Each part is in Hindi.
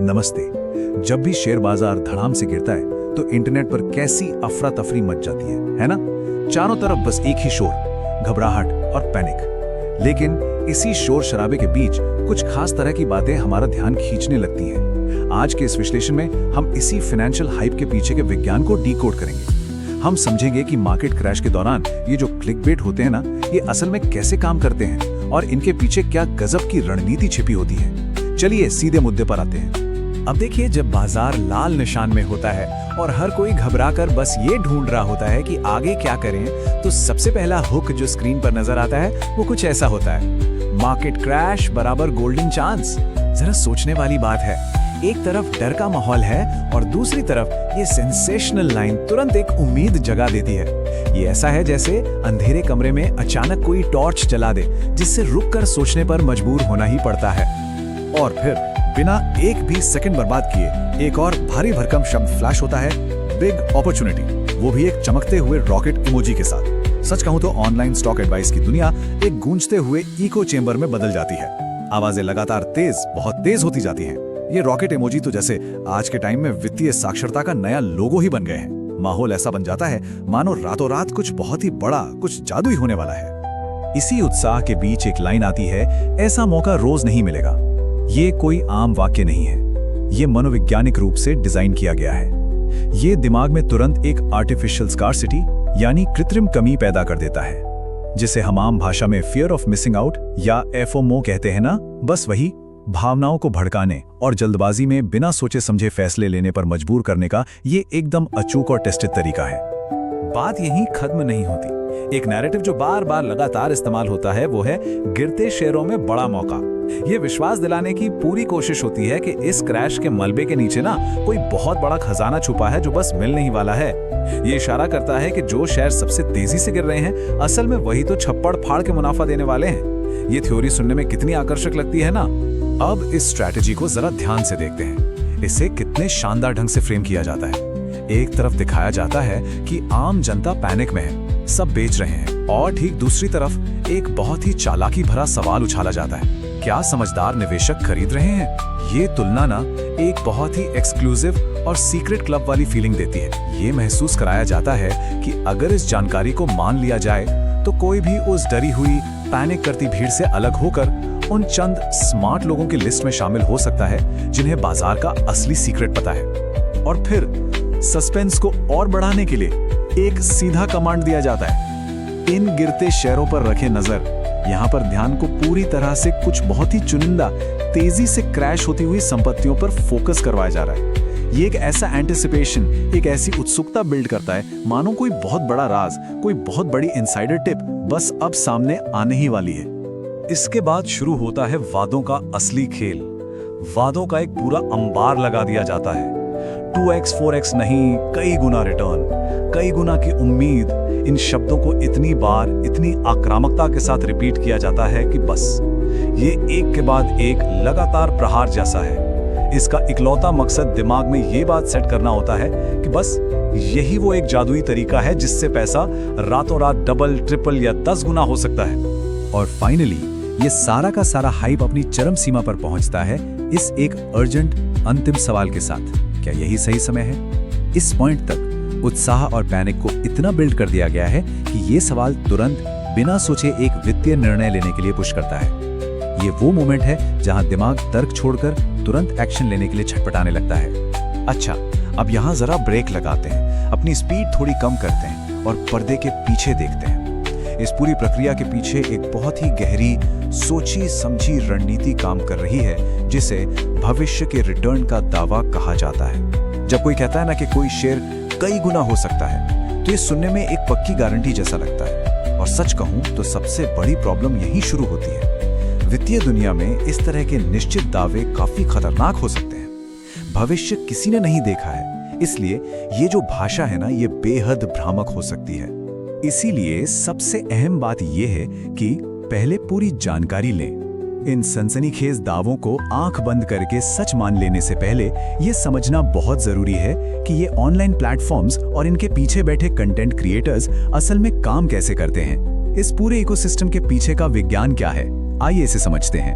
नमस्ते। जब भी शेयर बाजार धड़ाम से गिरता है तो इंटरनेट पर कैसी अफरा तफरी मच जाती है ना? चारों तरफ बस एक ही शोर, घबराहट और पैनिक। लेकिन इसी शोर शराबे के बीच कुछ खास तरह की बातें हमारा ध्यान खींचने लगती हैं। आज के इस विश्लेषण में हम इसी फाइनेंशियल हाइप के पीछे के विज्ञान को डीकोड करेंगे। हम समझेंगे कि मार्केट क्रैश के दौरान ये जो क्लिकबेट होते हैं ना, ये असल में कैसे काम करते हैं और इनके पीछे क्या गजब की रणनीति छिपी होती है। चलिए सीधे मुद्दे पर आते हैं। अब देखिए, जब बाजार लाल निशान में होता है और हर कोई घबराकर बस ये ढूंढ रहा होता है कि आगे क्या करें, तो सबसे पहला हुक जो स्क्रीन पर नजर आता है वो कुछ ऐसा होता है। मार्केट क्रैश बराबर गोल्डन चांस। जरा सोचने वाली बात है, एक तरफ डर का माहौल है और दूसरी तरफ ये सेंसेशनल लाइन तुरंत एक उम्मीद जगा देती है। ये ऐसा है जैसे अंधेरे कमरे में अचानक कोई टॉर्च जला दे, जिससे रुककर सोचने पर मजबूर होना ही पड़ता है। और फिर बिना एक भी सेकंड बर्बाद किए एक और भारी भरकम शब्द फ्लैश होता है, बिग अपॉर्चुनिटी, वो भी एक चमकते हुए रॉकेट इमोजी के साथ। सच कहूं तो ऑनलाइन स्टॉक एडवाइस की दुनिया एक गूंजते हुए इको चेंबर में बदल जाती है। आवाजें लगातार बहुत तेज होती जाती हैं। ये रॉकेट इमोजी तो जैसे आज के टाइम में वित्तीय साक्षरता का नया लोगो ही बन गए हैं। माहौल ऐसा बन जाता है मानो रातों रात कुछ बहुत ही बड़ा, कुछ जादुई होने वाला है। इसी उत्साह के बीच एक लाइन आती है, ऐसा मौका रोज नहीं मिलेगा। ये कोई आम वाक्य नहीं है, ये मनोवैज्ञानिक रूप से डिजाइन किया गया है। ये दिमाग में तुरंत एक आर्टिफिशियल स्कार्सिटी यानी कृत्रिम कमी पैदा कर देता है, जिसे हम आम भाषा में फियर ऑफ मिसिंग आउट या एफओमो कहते हैं ना। बस वही, भावनाओं को भड़काने और जल्दबाजी में बिना सोचे समझे फैसले लेने पर मजबूर करने का ये एकदम अचूक और टेस्टेड तरीका है। बात यहीं खत्म नहीं होती। एक नैरेटिव जो बार बार लगातार इस्तेमाल होता है वो है गिरते शेयरों में बड़ा मौका। ये विश्वास दिलाने की पूरी कोशिश होती है कि इस क्रैश के मलबे के नीचे ना कोई बहुत बड़ा खजाना छुपा है जो बस मिलने ही वाला है। ये इशारा करता है कि जो शेयर सबसे तेजी से गिर रहे हैं, असल में वही तो छप्पड़ फाड़ के मुनाफा देने वाले हैं। ये थ्योरी सुनने में कितनी आकर्षक लगती है ना। अब इस स्ट्रैटेजी को जरा ध्यान से देखते हैं। इसे कितने शानदार ढंग से फ्रेम किया जाता है। एक तरफ दिखाया जाता है कि आम जनता पैनिक में है, सब बेच रहे हैं, और ठीक दूसरी तरफ एक बहुत ही चालाकी भरा सवाल उछाला जाता है, क्या समझदार निवेशक खरीद रहे हैं? ये तुलना ना एक बहुत ही एक्सक्लूसिव और सीक्रेट क्लब वाली फीलिंग देती है। ये महसूस कराया जाता है कि अगर इस जानकारी को मान लिया जाए तो कोई भी उस डरी हुई पैनिक करती भीड़ से अलग होकर उन चंद स्मार्ट लोगों की लिस्ट में शामिल हो सकता है जिन्हें बाजार का असली सीक्रेट पता है। और फिर सस्पेंस को और बढ़ाने के लिए एक सीधा कमांड दिया जाता है, इन गिरते शेयरों पर रखें नजर। यहाँ पर ध्यान को पूरी तरह से कुछ बहुत ही चुनिंदा, तेजी से क्रैश होती हुई संपत्तियों पर फोकस करवाया जा रहा है। ये एक ऐसा एंटिसिपेशन, एक ऐसी उत्सुकता बिल्ड करता है मानो कोई बहुत बड़ा राज, कोई बहुत बड़ी इनसाइडर टिप बस अब सामने आने ही वाली है। इसके बाद शुरू होता है वादों का असली खेल। वादों का एक पूरा अंबार लगा दिया जाता है। 2x 4x नहीं, कई गुना रिटर्न, कई गुना की उम्मीद। इन शब्दों को इतनी बार, इतनी आक्रामकता के साथ रिपीट किया जाता है कि बस ये एक के बाद एक लगातार प्रहार जैसा है। इसका इकलौता मकसद दिमाग में ये बात सेट करना होता है कि बस यही वो एक जादुई तरीका है जिससे पैसा रातों रात डबल, ट्रिपल या 10 गुना हो सकता है। और फाइनली ये सारा का सारा हाइप अपनी चरम सीमा पर पहुंचता है इस एक अर्जेंट अंतिम सवाल के साथ, क्या यही सही समय है? इस पॉइंट तक उत्साह और पैनिक को इतना बिल्ड कर दिया गया है कि ये सवाल तुरंत बिना सोचे एक वित्तीय निर्णय लेने के लिए पुश करता है। ये वो मोमेंट है जहां दिमाग तर्क छोड़कर तुरंत एक्शन लेने के लिए छटपटाने लगता है। अच्छा, अब यहाँ जरा ब्रेक लगाते हैं, अपनी स्पीड थोड़ी कम करते हैं और पर्दे के पीछे देखते हैं। इस पूरी प्रक्रिया के पीछे एक बहुत ही गहरी, सोची समझी रणनीति काम कर रही है, जिसे भविष्य के रिटर्न का दावा कहा जाता है। जब कोई कहता है ना कि कोई शेयर कई गुना हो सकता है, तो ये सुनने में एक पक्की गारंटी जैसा लगता है। और सच कहूं तो सबसे बड़ी प्रॉब्लम यहीं शुरू होती है। वित्तीय दुनिया में इस तरह के निश्चित दावे काफी खतरनाक हो सकते हैं। भविष्य किसी ने नहीं देखा है, इसलिए ये जो भाषा है ना, ये बेहद भ्रामक हो सकती है। इसीलिए सबसे अहम बात यह है कि पहले पूरी जानकारी लें। इन सनसनीखेज दावों को आंख बंद करके सच मान लेने से पहले ये समझना बहुत जरूरी है कि ये ऑनलाइन प्लेटफॉर्म्स और इनके पीछे बैठे कंटेंट क्रिएटर्स असल में काम कैसे करते हैं। इस पूरे इकोसिस्टम के पीछे का विज्ञान क्या है, आइए इसे समझते हैं।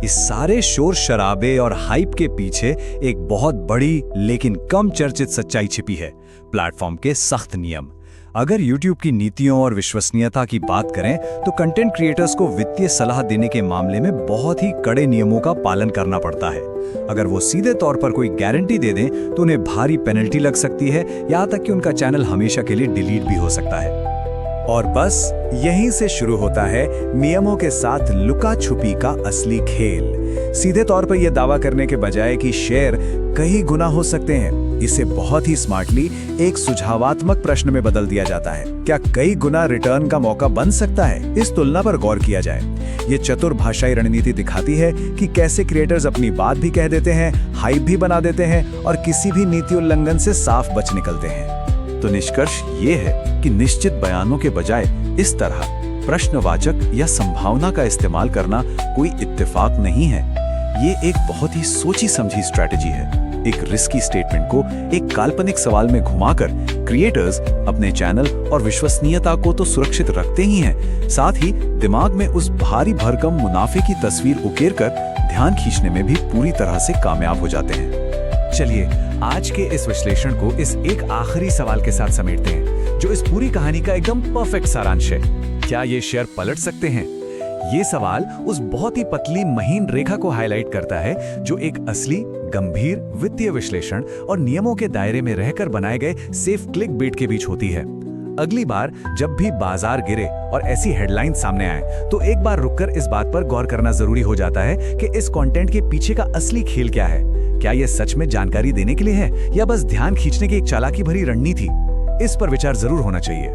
इस सारे शोर शराबे और हाइप के पीछे एक बहुत बड़ी लेकिन कम चर्चित सच्चाई छिपी है, प्लेटफॉर्म के सख्त नियम। अगर YouTube की नीतियों और विश्वसनीयता की बात करें तो कंटेंट क्रिएटर्स को वित्तीय सलाह देने के मामले में बहुत ही कड़े नियमों का पालन करना पड़ता है। अगर वो सीधे तौर पर कोई गारंटी दे दें तो उन्हें भारी पेनल्टी लग सकती है, यहाँ तक कि उनका चैनल हमेशा के लिए डिलीट भी हो सकता है। और बस यहीं से शुरू होता है नियमों के साथ लुका छुपी का असली खेल। सीधे तौर पर यह दावा करने के बजाय कि शेयर कई गुना हो सकते हैं, इसे बहुत ही स्मार्टली एक सुझावात्मक प्रश्न में बदल दिया जाता है। क्या कई गुना रिटर्न का मौका बन सकता है? इस तुलना पर गौर किया जाए। ये चतुर भाषाई रणनीति दिखाती है कि कैसे क्रिएटर्स अपनी बात भी कह देते हैं, हाइप भी बना देते हैं और किसी भी नीति उल्लंघन से साफ बच निकलते हैं। तो निष्कर्ष ये है कि निश्चित बयानों के बजाय इस तरह प्रश्नवाचक या संभावना का इस्तेमाल करना कोई इत्तेफाक नहीं है। ये एक बहुत ही सोची समझी स्ट्रैटेजी है। एक रिस्की स्टेटमेंट को एक काल्पनिक सवाल में घुमाकर क्रिएटर्स अपने चैनल और विश्वसनीयता को तो सुरक्षित रखते ही हैं, साथ ही दिमाग में उस भारी भरकम मुनाफे की तस्वीर उकेरकर ध्यान खींचने में भी पूरी तरह से कामयाब हो जाते हैं। चलिए आज के इस विश्लेषण को इस एक आखिरी सवाल के साथ समेटते हैं, जो इस पूरी कहानी का एकदम परफेक्ट सारांश है। क्या ये शेयर पलट सकते हैं? ये सवाल उस बहुत ही पतली महीन रेखा को हाईलाइट करता है जो एक असली गंभीर वित्तीय विश्लेषण और नियमों के दायरे में रहकर बनाए गए सेफ क्लिक बेट के बीच होती है। अगली बार जब भी बाजार गिरे और ऐसी हेडलाइन सामने आए तो एक बार रुककर इस बात पर गौर करना जरूरी हो जाता है कि इस कंटेंट के पीछे का असली खेल क्या है। क्या यह सच में जानकारी देने के लिए है या बस ध्यान खींचने की एक चालाकी भरी रणनीति? इस पर विचार जरूर होना चाहिए।